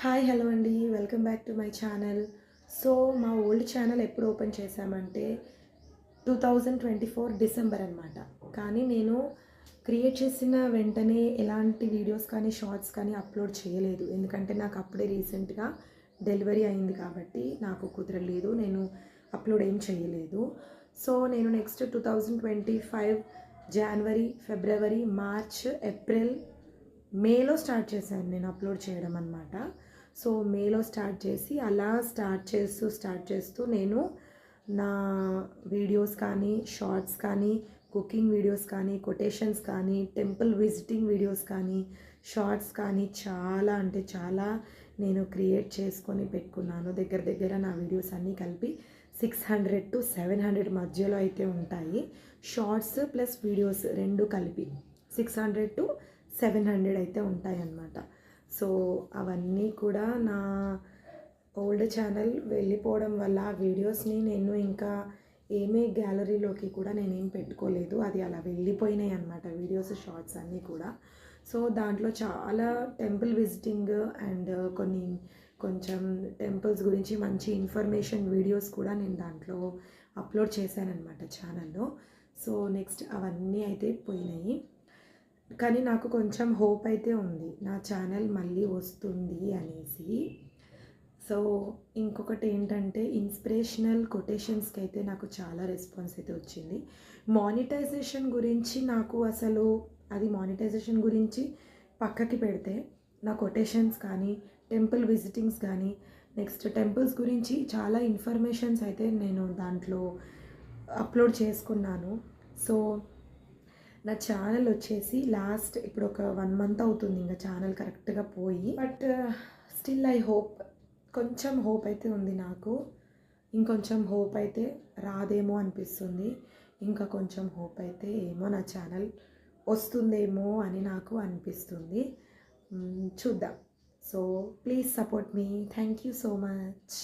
Hi hello అండి, welcome back to my channel. So మా old channel ఎప్పుడు open చేశామంటే 2024 డిసెంబర్ అనమాట. కానీ నేను క్రియేట్ చేసిన వెంటనే ఎలాంటి వీడియోస్ కానీ షార్ట్స్ కానీ అప్లోడ్ చేయలేదు. ఎందుకంటే నాకు అప్పుడే రీసెంట్గా డెలివరీ అయింది కాబట్టి నాకు కుదరలేదు, నేను అప్లోడ్ ఏం చేయలేదు. సో నేను నెక్స్ట్ 2025 జనవరి, ఫిబ్రవరి, మార్చ్, ఏప్రిల్, మేలో స్టార్ట్ చేశాను నేను అప్లోడ్ చేయడం అనమాట. సో మేలో స్టార్ట్ చేసి అలా స్టార్ట్ చేస్తూ నేను నా వీడియోస్ కానీ షార్ట్స్ కానీ కుకింగ్ వీడియోస్ కానీ కొటేషన్స్ కానీ టెంపుల్ విజిటింగ్ వీడియోస్ కానీ షార్ట్స్ కానీ చాలా అంటే చాలా నేను క్రియేట్ చేసుకొని పెట్టుకున్నాను. దగ్గర దగ్గర నా వీడియోస్ అన్నీ కలిపి 600 to 700 మధ్యలో అయితే ఉంటాయి. షార్ట్స్ ప్లస్ వీడియోస్ రెండు కలిపి 600 to 700 అయితే ఉంటాయి అన్నమాట. సో అవన్నీ కూడా నా ఓల్డ్ ఛానల్ వెళ్ళిపోవడం వల్ల ఆ వీడియోస్ని నేను ఇంకా ఏమీ గ్యాలరీలోకి కూడా నేనేం పెట్టుకోలేదు, అది అలా వెళ్ళిపోయినాయి అన్నమాట వీడియోస్ షార్ట్స్ అన్నీ కూడా. సో దాంట్లో చాలా టెంపుల్ విజిటింగ్ అండ్ కొంచెం టెంపుల్స్ గురించి మంచి ఇన్ఫర్మేషన్ వీడియోస్ కూడా నేను దాంట్లో అప్లోడ్ చేశానన్నమాట ఛానల్లో. సో నెక్స్ట్ అవన్నీ అయితే పోయినాయి. కానీ నాకు కొంచెం హోప్ అయితే ఉంది నా ఛానల్ మళ్ళీ వస్తుంది అనేసి. సో ఇంకొకటి ఏంటంటే ఇన్స్పిరేషనల్ కొటేషన్స్కి అయితే నాకు చాలా రెస్పాన్స్ అయితే వచ్చింది. మానిటైజేషన్ గురించి నాకు అసలు అది మానిటైజేషన్ గురించి పక్కకి పెడితే నా కొటేషన్స్ కానీ టెంపుల్ విజిటింగ్స్ కానీ నెక్స్ట్ టెంపుల్స్ గురించి చాలా ఇన్ఫర్మేషన్స్ అయితే నేను దాంట్లో అప్లోడ్ చేసుకున్నాను. సో నా ఛానల్ వచ్చేసి లాస్ట్ ఇప్పుడు ఒక 1 month అవుతుంది ఇంకా ఛానల్ కరెక్ట్గా పోయి. బట్ స్టిల్ ఐ హోప్, కొంచెం హోప్ అయితే ఉంది నాకు. ఇంకొంచెం హోప్ అయితే రాదేమో అనిపిస్తుంది. ఇంకా కొంచెం హోప్ అయితే ఏమో నా ఛానల్ వస్తుందేమో అని నాకు అనిపిస్తుంది. చూద్దాం. So please support me. Thank you so much.